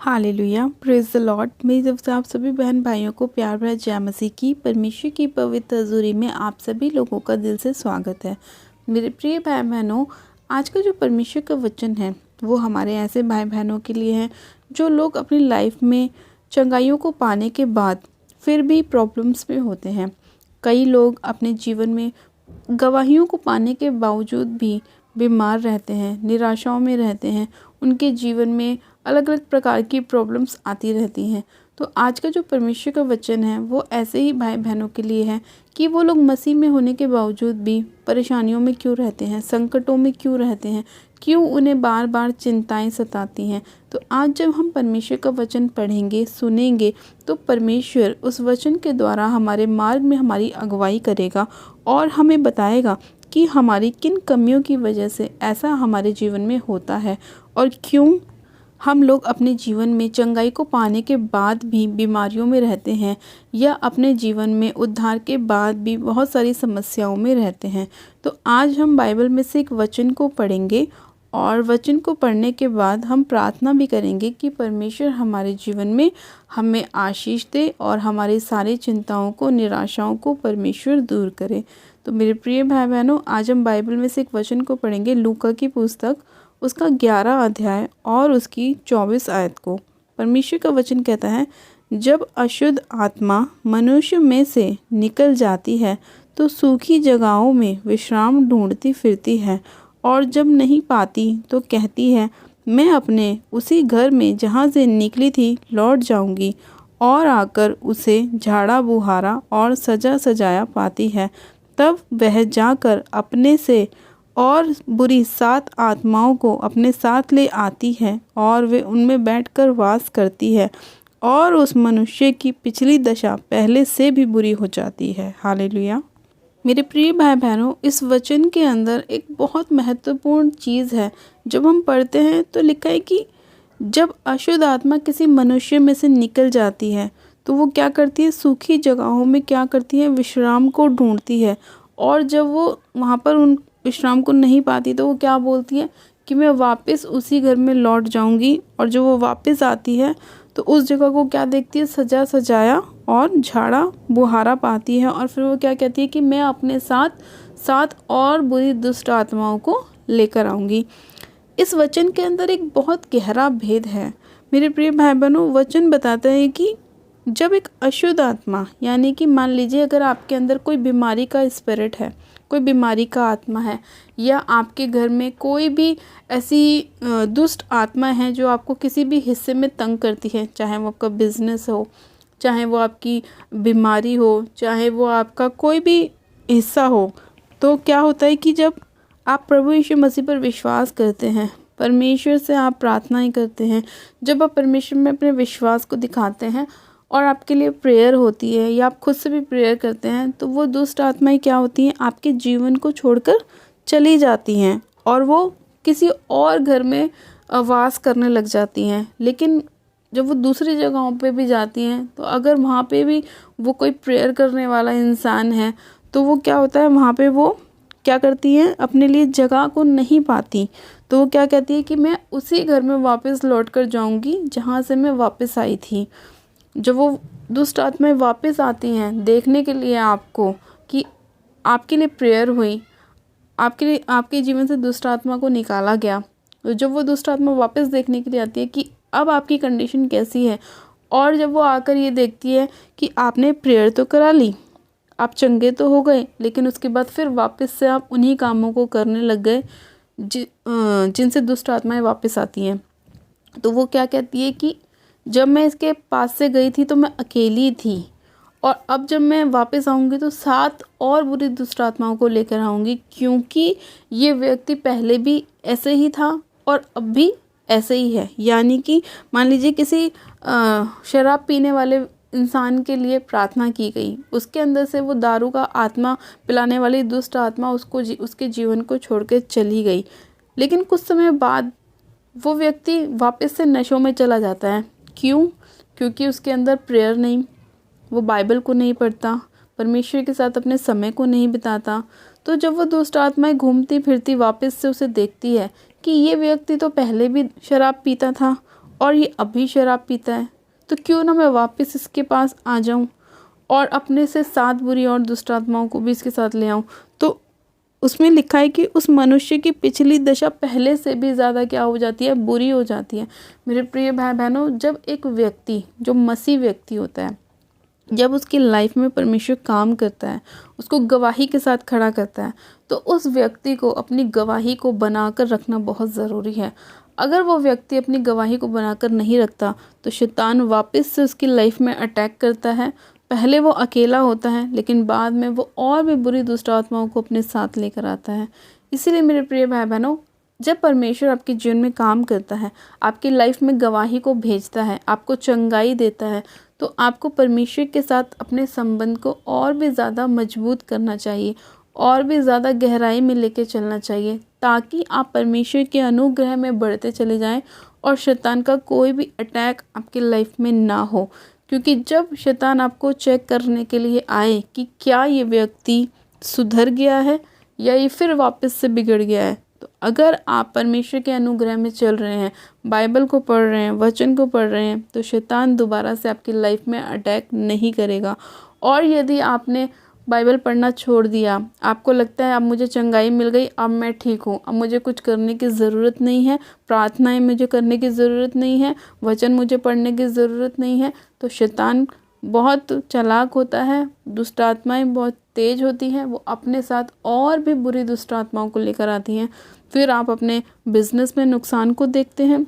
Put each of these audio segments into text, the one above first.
Hallelujah, praise the Lord. मेरी तरफ से आप सभी बहन भाइयों को प्यार भरा जय मसीह की परमेश्वर की पवित्र हजूरी में आप सभी लोगों का दिल से स्वागत है। मेरे प्रिय भाई बहनों, आज का जो परमेश्वर का वचन है वो हमारे ऐसे भाई बहनों के लिए है जो लोग अपनी लाइफ में चंगाइयों को पाने के बाद फिर भी प्रॉब्लम्स में होते हैं। कई लोग अपने जीवन में गवाहियों को पाने के बावजूद भी बीमार रहते हैं, निराशाओं में रहते हैं, उनके जीवन में अलग अलग प्रकार की प्रॉब्लम्स आती रहती हैं। तो आज का जो परमेश्वर का वचन है वो ऐसे ही भाई बहनों के लिए है कि वो लोग मसीह में होने के बावजूद भी परेशानियों में क्यों रहते हैं, संकटों में क्यों रहते हैं, क्यों उन्हें बार बार चिंताएं सताती हैं। तो आज जब हम परमेश्वर का वचन पढ़ेंगे, सुनेंगे, तो परमेश्वर उस वचन के द्वारा हमारे मार्ग में हमारी अगुवाई करेगा और हमें बताएगा कि हमारी किन कमियों की वजह से ऐसा हमारे जीवन में होता है और क्यों हम लोग अपने जीवन में चंगाई को पाने के बाद भी बीमारियों में रहते हैं या अपने जीवन में उद्धार के बाद भी बहुत सारी समस्याओं में रहते हैं। तो आज हम बाइबल में से एक वचन को पढ़ेंगे और वचन को पढ़ने के बाद हम प्रार्थना भी करेंगे कि परमेश्वर हमारे जीवन में हमें आशीष दे और हमारी सारी चिंताओं को, निराशाओं को परमेश्वर दूर करे। तो मेरे प्रिय भाई बहनों, आज हम बाइबल में से एक वचन को पढ़ेंगे, लूका की पुस्तक उसका 11 अध्याय और उसकी 24 आयत को। परमेश्वर का वचन कहता है, जब अशुद्ध आत्मा मनुष्य में से निकल जाती है तो सूखी जगहों में विश्राम ढूंढती फिरती है और जब नहीं पाती तो कहती है, मैं अपने उसी घर में जहाँ से निकली थी लौट जाऊंगी, और आकर उसे झाड़ा बुहारा और सजा सजाया पाती है। तब वह जाकर अपने से और बुरी 7 आत्माओं को अपने साथ ले आती है और वे उनमें बैठकर वास करती है और उस मनुष्य की पिछली दशा पहले से भी बुरी हो जाती है। हालेलुया। मेरे प्रिय भाई बहनों, इस वचन के अंदर एक बहुत महत्वपूर्ण चीज़ है। जब हम पढ़ते हैं तो लिखा है कि जब अशुद्ध आत्मा किसी मनुष्य में से निकल जाती है तो वो क्या करती है, सूखी जगहों में क्या करती है, विश्राम को ढूंढती है। और जब वो वहाँ पर उन विश्राम को नहीं पाती तो वो क्या बोलती है कि मैं वापस उसी घर में लौट जाऊंगी। और जब वो वापस आती है तो उस जगह को क्या देखती है, सजा सजाया और झाड़ा बुहारा पाती है। और फिर वो क्या कहती है कि मैं अपने साथ 7 और बुरी दुष्ट आत्माओं को लेकर आऊँगी। इस वचन के अंदर एक बहुत गहरा भेद है। मेरे प्रिय भाई बहनों, वचन बताता है कि जब एक अशुद्ध आत्मा, यानी कि मान लीजिए अगर आपके अंदर कोई बीमारी का स्पिरिट है, कोई बीमारी का आत्मा है, या आपके घर में कोई भी ऐसी दुष्ट आत्मा है जो आपको किसी भी हिस्से में तंग करती है, चाहे वो आपका बिजनेस हो, चाहे वो आपकी बीमारी हो, चाहे वो आपका कोई भी हिस्सा हो, तो क्या होता है कि जब आप प्रभु यीशु मसीह पर विश्वास करते हैं, परमेश्वर से आप प्रार्थनाएं करते हैं, जब आप परमेश्वर में अपने विश्वास को दिखाते हैं और आपके लिए प्रेयर होती है या आप खुद से भी प्रेयर करते हैं, तो वो दुष्ट आत्माएं क्या होती हैं, आपके जीवन को छोड़कर चली जाती हैं और वो किसी और घर में वास करने लग जाती हैं। लेकिन जब वो दूसरी जगहों पे भी जाती हैं तो अगर वहाँ पे भी वो कोई प्रेयर करने वाला इंसान है तो वो क्या होता है, वहाँ पे वो क्या करती हैं, अपने लिए जगह को नहीं पाती। तो वो क्या कहती है कि मैं उसी घर में वापस लौट कर जाऊँगी जहाँ से मैं वापस आई थी। जब वो दुष्ट आत्माएं वापस आती हैं देखने के लिए आपको कि आपके लिए प्रेयर हुई, आपके लिए आपके जीवन से दुष्ट आत्मा को निकाला गया, तो जब वो दुष्ट आत्मा वापस देखने के लिए आती है कि अब आपकी कंडीशन कैसी है, और जब वो आकर ये देखती है कि आपने प्रेयर तो करा ली, आप चंगे तो हो गए, लेकिन उसके बाद फिर वापस से आप उन्हीं कामों को करने लग गए जिनसे दुष्ट आत्माएं वापस आती हैं, तो वो क्या कहती है कि जब मैं इसके पास से गई थी तो मैं अकेली थी, और अब जब मैं वापस आऊँगी तो 7 और बुरी दुष्ट आत्माओं को लेकर आऊँगी, क्योंकि ये व्यक्ति पहले भी ऐसे ही था और अब भी ऐसे ही है। यानी कि मान लीजिए किसी शराब पीने वाले इंसान के लिए प्रार्थना की गई, उसके अंदर से वो दारू का आत्मा पिलाने वाली दुष्ट आत्मा उसके जीवन को छोड़ के चली गई, लेकिन कुछ समय बाद वो व्यक्ति वापस से नशों में चला जाता है। क्यों? क्योंकि उसके अंदर प्रेयर नहीं, वो बाइबल को नहीं पढ़ता, परमेश्वर के साथ अपने समय को नहीं बिताता। तो जब वो दुष्ट आत्माएं घूमती फिरती वापस से उसे देखती है कि ये व्यक्ति तो पहले भी शराब पीता था और ये अभी शराब पीता है, तो क्यों ना मैं वापस इसके पास आ जाऊं और अपने से 7 बुरी और दुष्ट आत्माओं को भी इसके साथ ले आऊं। तो उसमें लिखा है कि उस मनुष्य की पिछली दशा पहले से भी ज़्यादा क्या हो जाती है, बुरी हो जाती है। मेरे प्रिय भाई बहनों, जब एक व्यक्ति जो मसीह व्यक्ति होता है, जब उसकी लाइफ में परमेश्वर काम करता है, उसको गवाही के साथ खड़ा करता है, तो उस व्यक्ति को अपनी गवाही को बनाकर रखना बहुत ज़रूरी है। अगर वो व्यक्ति अपनी गवाही को बनाकर नहीं रखता तो शैतान वापस से उसकी लाइफ में अटैक करता है। पहले वो अकेला होता है, लेकिन बाद में वो और भी बुरी दुष्ट आत्माओं को अपने साथ लेकर आता है। इसीलिए मेरे प्रिय भाई बहनों, जब परमेश्वर आपके जीवन में काम करता है, आपकी लाइफ में गवाही को भेजता है, आपको चंगाई देता है, तो आपको परमेश्वर के साथ अपने संबंध को और भी ज़्यादा मजबूत करना चाहिए, और भी ज़्यादा गहराई में लेके चलना चाहिए, ताकि आप परमेश्वर के अनुग्रह में बढ़ते चले जाएं और शैतान का कोई भी अटैक आपकी लाइफ में ना हो। क्योंकि जब शैतान आपको चेक करने के लिए आए कि क्या ये व्यक्ति सुधर गया है या ये फिर वापस से बिगड़ गया है, तो अगर आप परमेश्वर के अनुग्रह में चल रहे हैं, बाइबल को पढ़ रहे हैं, वचन को पढ़ रहे हैं, तो शैतान दोबारा से आपकी लाइफ में अटैक नहीं करेगा। और यदि आपने बाइबल पढ़ना छोड़ दिया, आपको लगता है अब मुझे चंगाई मिल गई, अब मैं ठीक हूँ, अब मुझे कुछ करने की ज़रूरत नहीं है, प्रार्थनाएं मुझे करने की ज़रूरत नहीं है, वचन मुझे पढ़ने की ज़रूरत नहीं है, तो शैतान बहुत चालाक होता है, दुष्ट आत्माएं बहुत तेज होती हैं, वो अपने साथ और भी बुरी दुष्ट आत्माओं को लेकर आती हैं। फिर आप अपने बिजनेस में नुकसान को देखते हैं,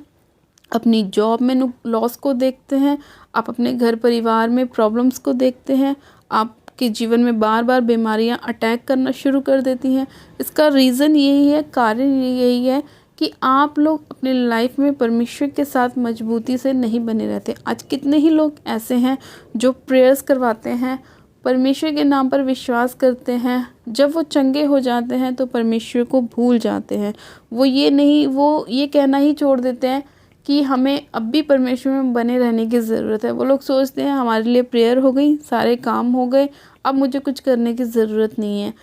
अपनी जॉब में लॉस को देखते हैं, आप अपने घर परिवार में प्रॉब्लम्स को देखते हैं, आपके जीवन में बार बार बीमारियां अटैक करना शुरू कर देती हैं। इसका रीज़न यही है, कारण यही है कि आप लोग अपनी लाइफ में परमेश्वर के साथ मजबूती से नहीं बने रहते। आज कितने ही लोग ऐसे हैं जो प्रेयर्स करवाते हैं, परमेश्वर के नाम पर विश्वास करते हैं, जब वो चंगे हो जाते हैं तो परमेश्वर को भूल जाते हैं। वो ये कहना ही छोड़ देते हैं कि हमें अब भी परमेश्वर में बने रहने की ज़रूरत है। वो लोग सोचते हैं हमारे लिए प्रेयर हो गई, सारे काम हो गए, अब मुझे कुछ करने की ज़रूरत नहीं है।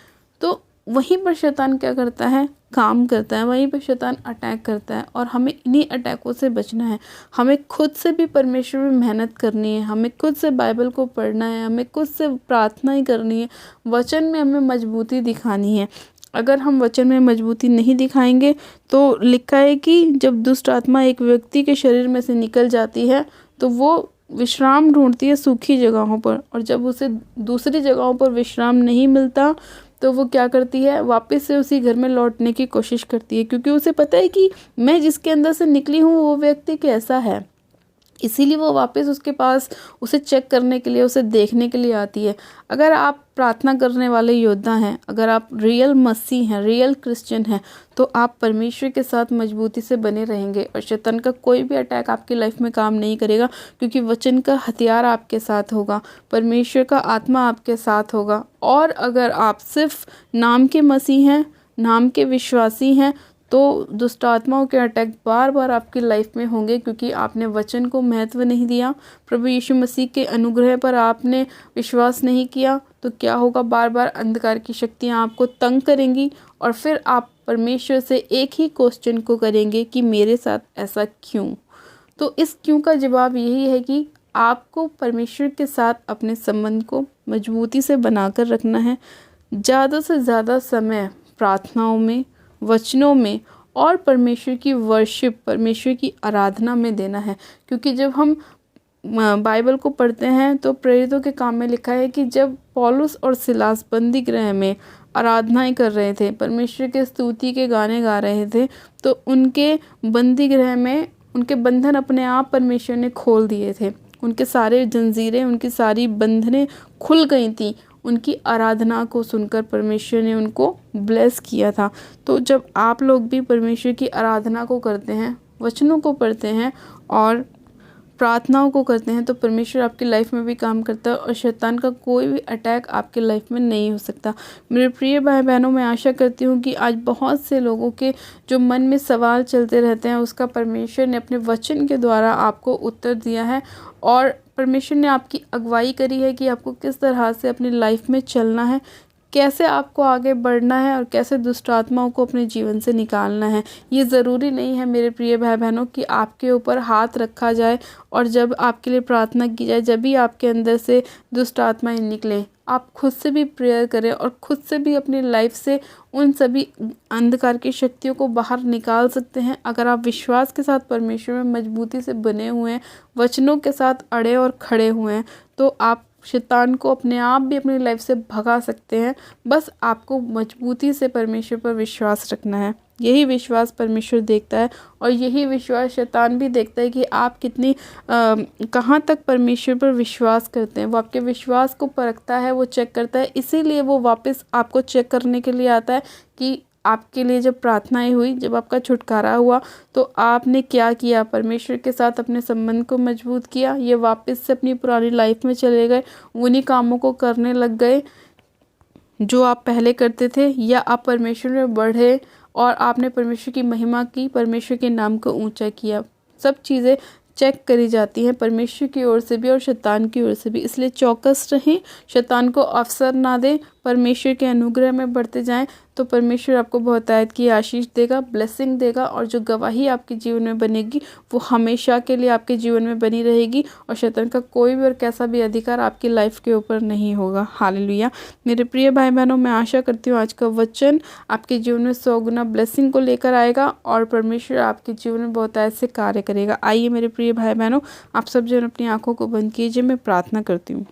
तो वहीं पर शैतान क्या करता है, काम करता है, वहीं पर शैतान अटैक करता है। और हमें इन्हीं अटैकों से बचना है। हमें खुद से भी परमेश्वर में मेहनत करनी है, हमें खुद से बाइबल को पढ़ना है, हमें खुद से प्रार्थना करनी है, वचन में हमें मजबूती दिखानी है। अगर हम वचन में मजबूती नहीं दिखाएंगे तो लिखा है कि जब दुष्ट आत्मा एक व्यक्ति के शरीर में से निकल जाती है तो वो विश्राम ढूंढती है सूखी जगहों पर, और जब उसे दूसरी जगहों पर विश्राम नहीं मिलता तो वो क्या करती है, वापस से उसी घर में लौटने की कोशिश करती है, क्योंकि उसे पता है कि मैं जिसके अंदर से निकली हूँ वो व्यक्ति कैसा है। इसीलिए वो वापस उसके पास उसे चेक करने के लिए, उसे देखने के लिए आती है। अगर आप प्रार्थना करने वाले योद्धा हैं, अगर आप रियल मसीह हैं, रियल क्रिश्चियन हैं, तो आप परमेश्वर के साथ मजबूती से बने रहेंगे और शैतान का कोई भी अटैक आपकी लाइफ में काम नहीं करेगा, क्योंकि वचन का हथियार आपके साथ होगा, परमेश्वर का आत्मा आपके साथ होगा। और अगर आप सिर्फ नाम के मसीह हैं, नाम के विश्वासी हैं, तो दुष्ट आत्माओं के अटैक बार बार आपकी लाइफ में होंगे, क्योंकि आपने वचन को महत्व नहीं दिया, प्रभु यीशु मसीह के अनुग्रह पर आपने विश्वास नहीं किया। तो क्या होगा, बार बार अंधकार की शक्तियां आपको तंग करेंगी और फिर आप परमेश्वर से एक ही क्वेश्चन को करेंगे कि मेरे साथ ऐसा क्यों। तो इस क्यों का जवाब यही है कि आपको परमेश्वर के साथ अपने संबंध को मजबूती से बनाकर रखना है। ज़्यादा से ज़्यादा समय प्रार्थनाओं में, वचनों में और परमेश्वर की वर्शिप, परमेश्वर की आराधना में देना है। क्योंकि जब हम बाइबल को पढ़ते हैं तो प्रेरितों के काम में लिखा है कि जब पौलुस और सिलास बंदी गृह में आराधनाएं कर रहे थे, परमेश्वर के स्तुति के गाने गा रहे थे, तो उनके बंदी गृह में उनके बंधन अपने आप परमेश्वर ने खोल दिए थे। उनके सारे जंजीरें, उनकी सारी बंधनें खुल गई थी। उनकी आराधना को सुनकर परमेश्वर ने उनको ब्लेस किया था। तो जब आप लोग भी परमेश्वर की आराधना को करते हैं, वचनों को पढ़ते हैं और प्रार्थनाओं को करते हैं, तो परमेश्वर आपकी लाइफ में भी काम करता है और शैतान का कोई भी अटैक आपके लाइफ में नहीं हो सकता। मेरे प्रिय भाई बहनों, मैं आशा करती हूँ कि आज बहुत से लोगों के जो मन में सवाल चलते रहते हैं, उसका परमेश्वर ने अपने वचन के द्वारा आपको उत्तर दिया है और परमेश्वर ने आपकी अगुवाई करी है कि आपको किस तरह से अपनी लाइफ में चलना है, कैसे आपको आगे बढ़ना है और कैसे दुष्ट आत्माओं को अपने जीवन से निकालना है। ये ज़रूरी नहीं है मेरे प्रिय भाई बहनों कि आपके ऊपर हाथ रखा जाए और जब आपके लिए प्रार्थना की जाए जब भी आपके अंदर से दुष्ट आत्माएं निकलें। आप खुद से भी प्रेयर करें और खुद से भी अपनी लाइफ से उन सभी अंधकार की शक्तियों को बाहर निकाल सकते हैं। अगर आप विश्वास के साथ परमेश्वर में मजबूती से बने हुए हैं, वचनों के साथ अड़े और खड़े हुए हैं, तो आप शैतान को अपने आप भी अपनी लाइफ से भगा सकते हैं। बस आपको मजबूती से परमेश्वर पर विश्वास रखना है। यही विश्वास परमेश्वर देखता है और यही विश्वास शैतान भी देखता है कि आप कितनी कहाँ तक परमेश्वर पर विश्वास करते हैं। वो आपके विश्वास को परखता है, वो चेक करता है। इसीलिए वो वापस आपको चेक करने के लिए आता है कि आपके लिए जब प्रार्थनाएं हुई, जब आपका छुटकारा हुआ, तो आपने क्या किया, परमेश्वर के साथ अपने संबंध को मजबूत किया, ये वापस से अपनी पुरानी लाइफ में चले गए, उन्हीं कामों को करने लग गए जो आप पहले करते थे, या आप परमेश्वर में बढ़े और आपने परमेश्वर की महिमा की, परमेश्वर के नाम को ऊंचा किया। सब चीज़ें चेक करी जाती हैं परमेश्वर की ओर से भी और शैतान की ओर से भी। इसलिए चौकस रहें, शैतान को अवसर ना दें, परमेश्वर के अनुग्रह में बढ़ते जाएं, तो परमेश्वर आपको बहुतायत की आशीष देगा, ब्लेसिंग देगा, और जो गवाही आपके जीवन में बनेगी वो हमेशा के लिए आपके जीवन में बनी रहेगी और शैतान का कोई भी और कैसा भी अधिकार आपकी लाइफ के ऊपर नहीं होगा। हालेलुया। मेरे प्रिय भाई बहनों, मैं आशा करती हूँ आज का वचन आपके जीवन में 100 गुना ब्लेसिंग को लेकर आएगा और परमेश्वर आपके जीवन में बहुतायत से कार्य करेगा। आइए मेरे प्रिय भाई बहनों, आप सब जन अपनी आंखों को बंद कीजिए, मैं प्रार्थना करती हूँ।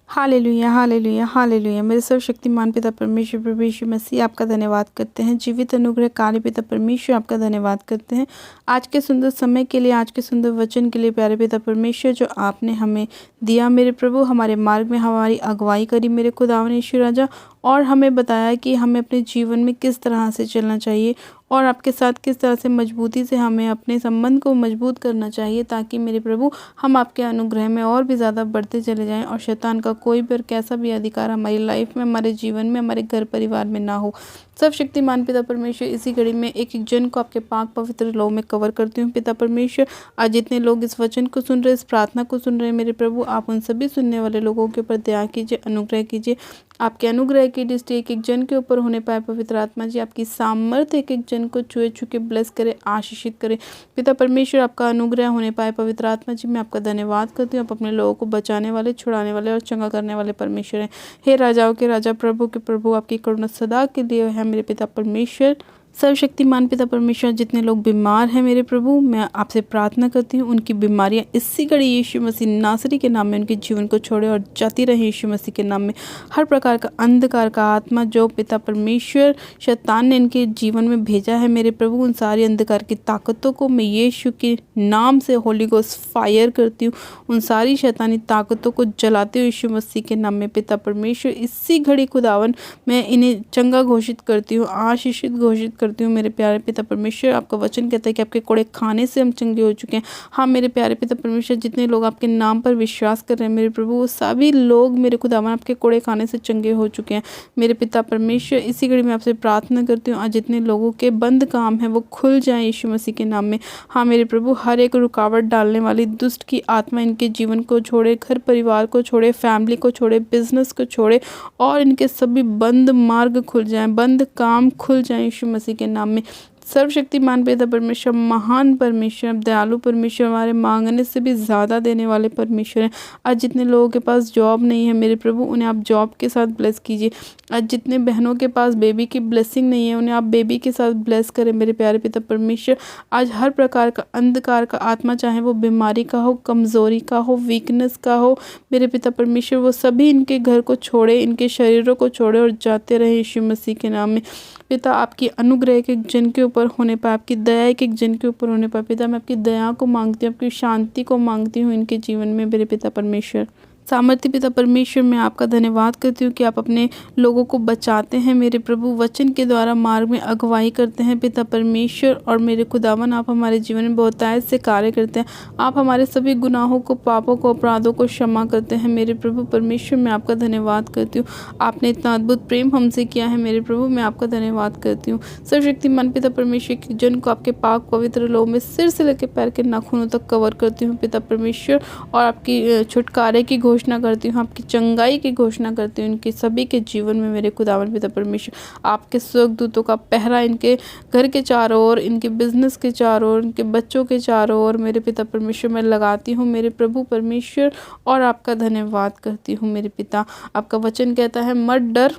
Hallelujah, hallelujah, hallelujah. मेरे सर्वशक्तिमान पिता परमेश्वर प्रभु यीशु मसीह, आपका धन्यवाद करते हैं। जीवित अनुग्रहकारी पिता परमेश्वर, आपका धन्यवाद करते हैं आज के सुंदर समय के लिए, आज के सुंदर वचन के लिए। प्यारे पिता परमेश्वर, जो आपने हमें दिया मेरे प्रभु, हमारे मार्ग में हमारी अगुवाई करी मेरे खुदावन यीशु राजा, और हमें बताया कि हमें अपने जीवन में किस तरह से चलना चाहिए और आपके साथ किस तरह से मजबूती से हमें अपने संबंध को मजबूत करना चाहिए, ताकि मेरे प्रभु हम आपके अनुग्रह में और भी ज़्यादा बढ़ते चले जाएं और शैतान का कोई भी और कैसा भी अधिकार हमारी लाइफ में, हमारे जीवन में, हमारे घर परिवार में ना हो। सब शक्तिमान पिता परमेश्वर, इसी घड़ी में एक एक जन को आपके पाक पवित्र लौ में कवर करती हूँ। पिता परमेश्वर, आज जितने लोग इस वचन को सुन रहे, इस प्रार्थना को सुन रहे हैं मेरे प्रभु, आप उन सभी सुनने वाले लोगों के ऊपर दया कीजिए, अनुग्रह कीजिए। आपके अनुग्रह की दृष्टि एक एक जन के ऊपर होने पाए। पवित्र आत्मा जी, आपकी सामर्थ्य एक एक जन को छुए छू के ब्लेस करे, आशीषित करे। पिता परमेश्वर, आपका अनुग्रह होने पाए। पवित्र आत्मा जी, मैं आपका धन्यवाद करती हूँ। आप अपने लोगों को बचाने वाले, छुड़ाने वाले और चंगा करने वाले परमेश्वर हैं। हे राजाओं के राजा, प्रभु के प्रभु, आपकी करुणा सदा के लिए है मेरे पिता परमेश्वर। सर्वशक्तिमान पिता परमेश्वर, जितने लोग बीमार हैं मेरे प्रभु, मैं आपसे प्रार्थना करती हूँ उनकी बीमारियाँ इसी घड़ी यीशु मसीह नासरी के नाम में उनके जीवन को छोड़े और जाती रहे यीशु मसीह के नाम में। हर प्रकार का अंधकार का आत्मा जो पिता परमेश्वर शैतान ने इनके जीवन में भेजा है मेरे प्रभु, उन सारी अंधकार की ताकतों को मैं यीशु के नाम से होली गोस्ट फायर करती हूँ। उन सारी शैतानी ताकतों को जलाते हुए यीशु मसीह के नाम में पिता परमेश्वर, इसी घड़ी खुदावन मैं इन्हें चंगा घोषित करती हूँ, आशीषित घोषित करती हूँ। मेरे प्यारे पिता परमेश्वर, आपका वचन कहता है कि आपके कोड़े खाने से हम चंगे हो चुके हैं। हाँ मेरे प्यारे पिता परमेश्वर, जितने लोग आपके नाम पर विश्वास कर रहे हैं मेरे प्रभु, वो सभी लोग मेरे खुदावन आपके कोड़े खाने से चंगे हो चुके हैं। मेरे पिता परमेश्वर, इसी घड़ी में आपसे प्रार्थना करती हूँ, आज जितने लोगों के बंद काम है वो खुल जाए यीशु मसीह के नाम में। हाँ मेरे प्रभु, हर एक रुकावट डालने वाली दुष्ट की आत्मा इनके जीवन को छोड़े, घर परिवार को छोड़े, फैमिली को छोड़े, बिजनेस को छोड़े, और इनके सभी बंद मार्ग खुल जाएं, बंद काम खुल जाएं यीशु मसीह के नाम में। सर्वशक्तिमान पिता परमेश्वर, महान परमेश्वर, दयालु परमेश्वर, हमारे मांगने से भी ज़्यादा देने वाले परमेश्वर हैं। आज जितने लोगों के पास जॉब नहीं है मेरे प्रभु, उन्हें आप जॉब के साथ ब्लेस कीजिए। आज जितने बहनों के पास बेबी की ब्लेसिंग नहीं है, उन्हें आप बेबी के साथ ब्लेस करें मेरे प्यारे पिता परमेश्वर। आज हर प्रकार का अंधकार का आत्मा, चाहे वो बीमारी का हो, कमज़ोरी का हो, वीकनेस का हो, मेरे पिता परमेश्वर, वो सभी इनके घर को छोड़े, इनके शरीरों को छोड़े और जाते रहे यीशु मसीह के नाम में। पिता, आपकी अनुग्रह एक एक जन के ऊपर होने पाए, आपकी दया एक एक जन के ऊपर होने पाए। पिता, मैं आपकी दया को मांगती हूँ, आपकी शांति को मांगती हूँ इनके जीवन में मेरे पिता परमेश्वर। सामर्थ्य पिता परमेश्वर, मैं आपका धन्यवाद करती हूँ कि आप अपने लोगों को बचाते हैं मेरे प्रभु, वचन के द्वारा मार्ग में अगुवाई करते हैं पिता परमेश्वर। और मेरे खुदावन, आप हमारे जीवन में बहुतायत से कार्य करते हैं। आप हमारे सभी गुनाहों को, पापों को, अपराधों को क्षमा करते हैं मेरे प्रभु परमेश्वर। मैं आपका धन्यवाद करती हूँ, आपने इतना अद्भुत प्रेम हमसे किया है मेरे प्रभु, मैं आपका धन्यवाद करती हूँ। सर्वशक्तिमान पिता परमेश्वर के जन को आपके पाक पवित्र लौ में सिर से लेकर पैर के नाखूनों तक कवर करती हूँ पिता परमेश्वर, और आपकी छुटकारे की घोषणा करती हूँ, आपकी चंगाई की घोषणा करती हूँ इनके सभी के जीवन में। मेरे खुदावन पिता परमेश्वर, आपके स्वर्गदूतों का पहरा इनके घर के चारों ओर, इनके बिजनेस के चारों ओर, इनके बच्चों के चारों ओर मेरे पिता परमेश्वर मैं लगाती हूँ मेरे प्रभु परमेश्वर, और आपका धन्यवाद करती हूँ मेरे पिता। आपका वचन कहता है मत डर,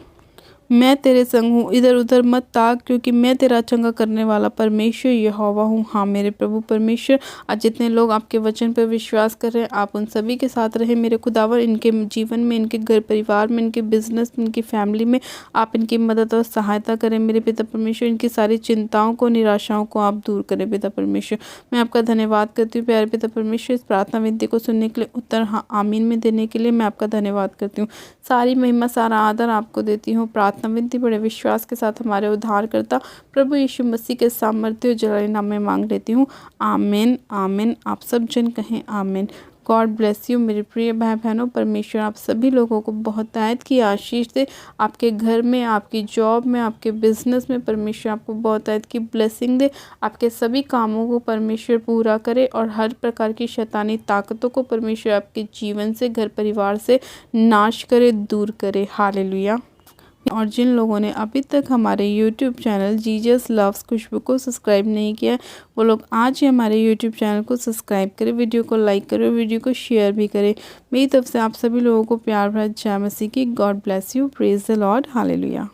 मैं तेरे संग हूँ, इधर उधर मत ताक, क्योंकि मैं तेरा चंगा करने वाला परमेश्वर यहोवा हूँ। हाँ मेरे प्रभु परमेश्वर, आज जितने लोग आपके वचन पर विश्वास कर रहे हैं आप उन सभी के साथ रहे मेरे खुदावर। इनके जीवन में, इनके घर परिवार में, इनके बिजनेस में, इनकी फैमिली में आप इनकी मदद और सहायता करें मेरे पिता परमेश्वर। इनकी सारी चिंताओं को, निराशाओं को आप दूर करें पिता परमेश्वर। मैं आपका धन्यवाद करती हूँ प्यारे पिता परमेश्वर, इस प्रार्थना विनती को सुनने के लिए, उत्तर हाँ आमीन में देने के लिए मैं आपका धन्यवाद करती हूँ। सारी महिमा सारा आदर आपको देती हूँ। प्रार्थना विनती बड़े विश्वास के साथ हमारे उद्धारकर्ता प्रभु यीशु मसीह के सामर्थ्य और जलाली नाम में मांग लेती हूँ, आमीन आमीन। आप सब जन कहें आमीन। गॉड ब्लेस यू मेरे प्रिय भाई बहनों। परमेश्वर आप सभी लोगों को बहुत आयत की आशीष दे, आपके घर में, आपकी जॉब में, आपके बिजनेस में परमेश्वर आपको बहुत आयत की ब्लेसिंग दे। आपके सभी कामों को परमेश्वर पूरा करे और हर प्रकार की शैतानी ताकतों को परमेश्वर आपके जीवन से, घर परिवार से नाश करे, दूर करे। हालेलुया। और जिन लोगों ने अभी तक हमारे YouTube चैनल जीजस लव्स खुशबू को सब्सक्राइब नहीं किया, वो लोग आज ही हमारे YouTube चैनल को सब्सक्राइब करें, वीडियो को लाइक करें, वीडियो को शेयर भी करें। मेरी तरफ से आप सभी लोगों को प्यार भरा जय मसीह की। God bless you, praise the Lord, hallelujah.